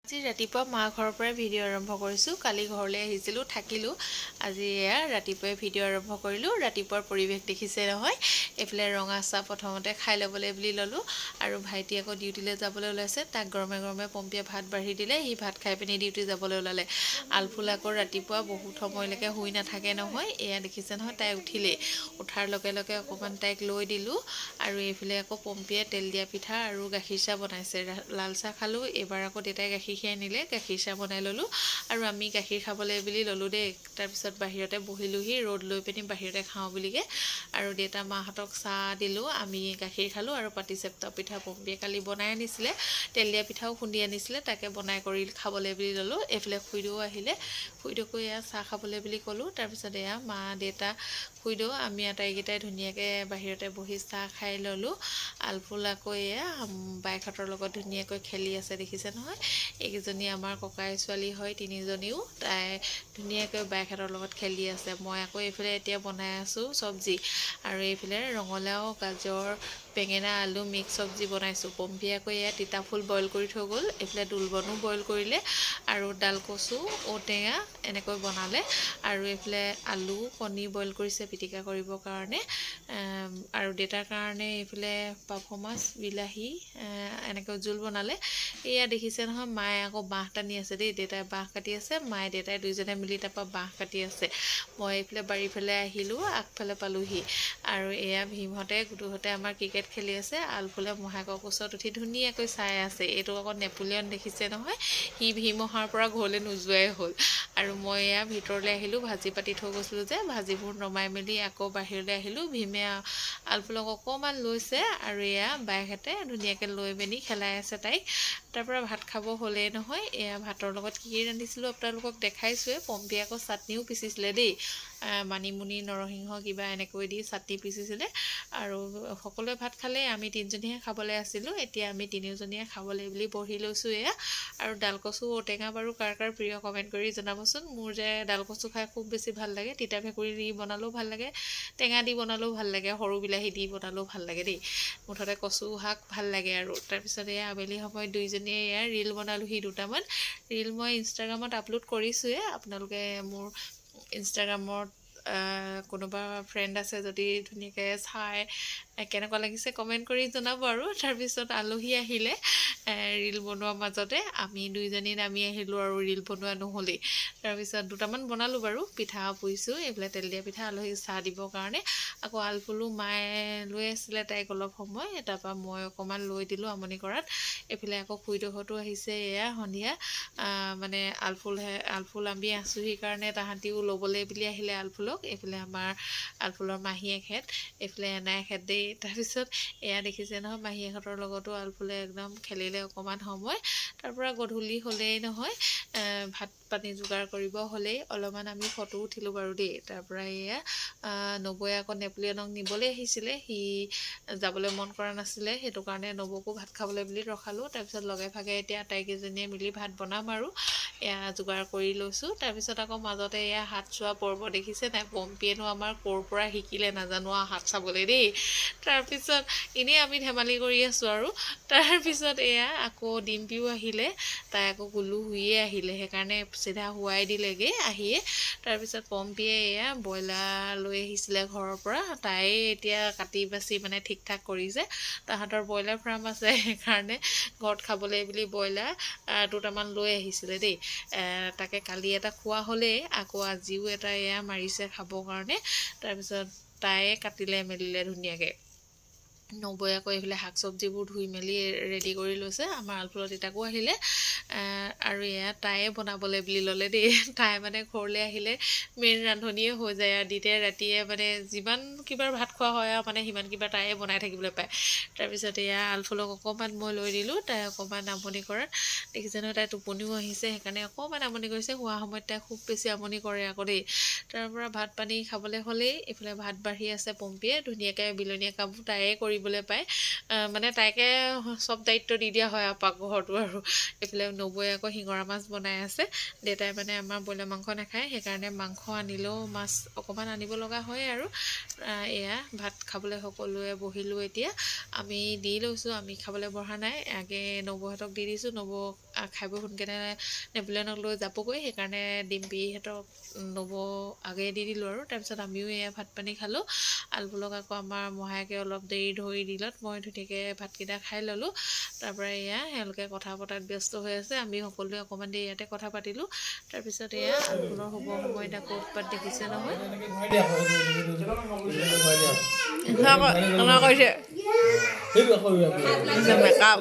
আজি ৰাতিপুৱা মা ঘৰৰ পৰা ভিডিঅ' আৰম্ভ কৰিছোঁ। কালি ঘৰলৈ আহিছিলোঁ, থাকিলোঁ। আজি এয়া ৰাতিপুৱাই ভিডিঅ' আৰম্ভ কৰিলোঁ। ৰাতিপুৱাৰ পৰিৱেশ দেখিছে নহয়। এইফালে ৰঙা চাহ প্ৰথমতে খাই ল'বলৈ বুলি ল'লোঁ আৰু ভাইটি আকৌ ডিউটিলৈ যাবলৈ ওলাইছে। তাক গৰমে গৰমে পম্পীয়ে ভাত বাঢ়ি দিলে। সি ভাত খাই পিনি ডিউটি যাবলৈ ওলালে। আলফুল আকৌ ৰাতিপুৱা বহুত সময়লৈকে শুই নাথাকে নহয়। এয়া দেখিছে নহয়, তাই উঠিলেই। উঠাৰ লগে লগে অকণমান তাইক লৈ দিলোঁ আৰু এইফালে আকৌ পম্পীয়ে তেল দিয়া পিঠা আৰু গাখীৰ চাহ বনাইছে। লাল চাহ খালোঁ। এইবাৰ আকৌ দেউতাই গাখীৰ আনিলে, গাখীৰ চাহ বনাই ল'লোঁ আৰু আমি গাখীৰ খাবলৈ বুলি ল'লোঁ দেই। তাৰপিছত বাহিৰতে বহিলোঁহি, ৰ'দ লৈ পিনি বাহিৰতে খাওঁ বুলিকৈ আৰু দেউতা মাহঁতক চাহ দিলোঁ। আমি গাখীৰ খালোঁ আৰু পাটিচেপ্তা পিঠা পম্পীয়ে কালি বনাই আনিছিলে। তেল দিয়া পিঠাও খুন্দি আনিছিলে, তাকে বনাই কৰি খাবলৈ বুলি ল'লোঁ। এইফালে খুৰীদেউ আহিলে, খুৰীদেউকো এয়া চাহ খাবলৈ বুলি ক'লোঁ। তাৰপিছত এয়া মা, দেউতা, খুৰীদেউ আমি আটাইকেইটাই ধুনীয়াকৈ বাহিৰতে বহি চাহ খাই ল'লোঁ। আলফুল আকৌ এয়া বাইকহঁতৰ লগত ধুনীয়াকৈ খেলি আছে, দেখিছে নহয়। এইকেইজনী আমাৰ ককাই ছোৱালী হয়, তিনিজনীও। তাই ধুনীয়াকৈ বাইকহঁতৰ লগত খেলি আছে। মই আকৌ এইফালে এতিয়া বনাই আছোঁ চব্জি আৰু এইফালে ৰঙালাও, গাজৰ, বেঙেনা, আলু মিক্স চব্জি বনাইছোঁ। পম্পীয়ে আকৌ এয়া তিতা ফুল বইল কৰি থৈ গ'ল। এইফালে দুলবনো বইল কৰিলে আৰু ডাল কচু, ঔটেঙা এনেকৈ বনালে আৰু এইফালে আলু, কণী বইল কৰিছে পিটিকা কৰিবৰ কাৰণে আৰু দেউতাৰ কাৰণে এইফালে পাভ মাছ, বিলাহী এনেকৈ জোল বনালে। এয়া দেখিছে নহয়, মায়ে আকৌ বাঁহ টানি আছে দেই। দেউতাই বাঁহ কাটি আছে, মায়ে দেউতাই দুইজনে মিলি তাৰপৰা বাঁহ কাটি আছে। মই এইফালে বাৰীফালে আহিলোঁ, আগফালে পালোঁহি আৰু এয়া ভীমহঁতে, গুডুহঁতে আমাৰ ক্ৰিকেট খেলি আছে। আলফুলে মহাকৰ কোচত উঠি ধুনীয়াকৈ চাই আছে। এইটো আকৌ নেপোলিয়ন, দেখিছে নহয়। সি ভীম অহাৰ পৰা ঘৰলৈ নোযোৱাই হ'ল আৰু মই এয়া ভিতৰলৈ আহিলোঁ। ভাজি পাতি থৈ গৈছিলোঁ যে, ভাজিবোৰ নমাই মেলি আকৌ বাহিৰলৈ আহিলোঁ। ভীমে আলফুলক অকণমান লৈছে আৰু এয়া বাইকহঁতে ধুনীয়াকৈ লৈ মেলি খেলাই আছে তাইক। তাৰপৰা ভাত খাব হ'লেই নহয়। এয়া ভাতৰ লগত কি ৰান্ধিছিলোঁ আপোনালোকক দেখাইছোৱে। পম্পীয়ে আকৌ চাটনিও পিচিছিলে দেই, মানিমুনি, নৰসিংহ কিবা এনেকৈ দি চাটনি পিচিছিলে আৰু সকলোৱে ভাত খালে। আমি তিনিজনীহে খাবলৈ আছিলোঁ। এতিয়া আমি তিনিওজনীয়ে খাবলৈ বুলি বহি লৈছোঁ এয়া। আৰু ডালকচু, ঔটেঙা বাৰু কাৰ কাৰ প্ৰিয় কমেণ্ট কৰি জনাবচোন। মোৰ যে ডালকচু খাই খুব বেছি ভাল লাগে। তিতা ভেকুৰী দি বনালেও ভাল লাগে, টেঙা দি বনালেও ভাল লাগে, সৰু বিলাহী দি বনালেও ভাল লাগে দেই। মুঠতে কচু শাক ভাল লাগে আৰু। তাৰপিছত এয়া আবেলি সময়ত দুইজনীয়ে এয়া ৰীল বনালোঁহি দুটামান। ৰীল মই ইনষ্টাগ্ৰামত আপলোড কৰিছোঁৱে। আপোনালোকে মোৰ ইনষ্টাগ্ৰামত কোনোবা ফ্ৰেণ্ড আছে যদি ধুনীয়াকৈ চাই কেনেকুৱা লাগিছে কমেণ্ট কৰি জনাব আৰু। তাৰপিছত আলহী আহিলে ৰীল বনোৱাৰ মাজতে, আমি দুইজনী নামি আহিলোঁ আৰু ৰীল বনোৱা নহ'লেই। তাৰপিছত দুটামান বনালোঁ বাৰু, পিঠা পুৰিছোঁ। এইফালে তেল দিয়া পিঠা আলহীক চাহ দিবৰ কাৰণে। আকৌ আলফুলো মায়ে লৈ আছিলে তাইক অলপ সময়, তাৰপৰা মই অকণমান লৈ দিলোঁ আমনি কৰাত। এইফালে আকৌ খুৰীদেউহঁতো আহিছে এয়া সন্ধিয়া। মানে আলফুল আমি আছোঁহি কাৰণে তাহাঁতিও ল'বলৈ বুলি আহিলে আলফুলক। এইফালে আমাৰ আলফুলৰ মাহীয়েকহঁত, এইফালে এনায়েকহঁত দেই। তাৰপিছত এয়া দেখিছে নহয়, মাহীয়েকহঁতৰ লগতো আলফুলে একদম খেলিলে অকণমান সময়। তাৰপৰা গধূলি হ'লেই নহয়, ভাত পানী যোগাৰ কৰিব হ'লেই। অলপমান আমি ফটো উঠিলোঁ বাৰু দেই। তাৰপৰা এয়া নবৌয়ে আকৌ নেপোলিয়নক নিবলৈ আহিছিলে, সি যাবলৈ মন কৰা নাছিলে। সেইটো কাৰণে নবৌকো ভাত খাবলৈ বুলি ৰখালোঁ। তাৰপিছত লগে ভাগে এতিয়া আটাইকেইজনীয়ে মিলি ভাত বনাম আৰু এয়া যোগাৰ কৰি লৈছোঁ। তাৰপিছত আকৌ মাজতে এয়া হাত চোৱা পৰ্ব, দেখিছে নাই। পম্পীয়েনো আমাৰ ক'ৰ পৰা শিকিলে নাজানো আৰু হাত চাবলৈ দেই। তাৰপিছত এনেই আমি ধেমালি কৰি আছোঁ আৰু। তাৰপিছত এয়া আকৌ ডিম্পিও আহিলে, তাই আকৌ গুলু শুইয়ে আহিলে, সেইকাৰণে চিধা শুৱাই দিলেগৈ আহিয়ে। তাৰপিছত পম্পীয়ে এয়া ব্ৰইলাৰ লৈ আহিছিলে ঘৰৰ পৰা। তাই এতিয়া কাটি বাচি মানে ঠিক ঠাক কৰিছে। তাহাঁতৰ ব্ৰইলাৰ ফাৰ্ম আছে, সেইকাৰণে ঘৰত খাবলৈ বুলি ব্ৰইলাৰ দুটামান লৈ আহিছিলে দেই। তাকে কালি এটা খোৱা হ'লেই, আকৌ আজিও এটা এয়া মাৰিছে খাবৰ কাৰণে। তাৰপিছত তাইয়ে কাটিলে মেলিলে ধুনীয়াকৈ। নবৌয়ে আকৌ এইফালে শাক চব্জিবোৰ ধুই মেলি ৰেডি কৰি লৈছে। আমাৰ আলফুলৰ তিতাকো আহিলে আৰু এয়া তাইয়ে বনাবলৈ বুলি ল'লে দেই। তাই মানে ঘৰলৈ আহিলে মেইন ৰান্ধনিয়ে হৈ যায় আৰু দিনে ৰাতিয়ে মানে যিমান কিবাৰ ভাত খোৱা হয় আৰু মানে সিমান কিবা তাইয়ে বনাই থাকিবলৈ পায়। তাৰপিছত এয়া আলফুলক অকণমান মই লৈ দিলোঁ, তাই অকণমান আমনি কৰাত। দেখিছে নহয়, তাই টোপনিও আহিছে, সেইকাৰণে অকণমান আমনি কৰিছে। শোৱা সময়ত তাই খুব বেছি আমনি কৰে আকৌ দেই। তাৰপৰা ভাত পানী খাবলৈ হ'লেই। এইফালে ভাত বাঢ়ি আছে পম্পীয়ে, ধুনীয়াকৈ বিলনীয়া কামবোৰ তাইয়ে কৰিবলৈ পায়। মানে তাইকে চব দায়িত্ব দি দিয়া হয় আৰু পাকঘৰটো আৰু। এইফালে নবৌয়ে আকৌ শিঙৰা মাছ বনাই আছে। দেউতাই মানে আমাৰ ব্ৰইলাৰ মাংস নাখায়, সেইকাৰণে মাংস আনিলেও মাছ অকণমান আনিব লগা হয় আৰু। এয়া ভাত খাবলৈ সকলোৱে বহিলোঁ এতিয়া। আমি দি লৈছোঁ, আমি খাবলৈ বহা নাই। আগে নবৌহঁতক দি দিছোঁ, নবৌ খাই বৈ সোনকালে নেপোলিয়নক লৈ যাবগৈ সেইকাৰণে ডিম্পিহঁতক নব আগে দি দিলোঁ আৰু তাৰপিছত আমিও এয়া ভাত পানী খালোঁ আলপলক আকৌ আমাৰ মহায়েকে অলপ দেৰি ধৰি দিলত মই ধুনীয়াকৈ ভাতকেইটা খাই ল'লোঁ তাৰপৰা এয়া তেওঁলোকে কথা পতাত ব্যস্ত হৈ আছে আমি সকলোৱে অকণমান দেৰি ইয়াতে কথা পাতিলোঁ তাৰপিছত এয়া আলপলৰ শুভ সময়ত আকৌ উৎপাত দেখিছে নহয় মেকআপ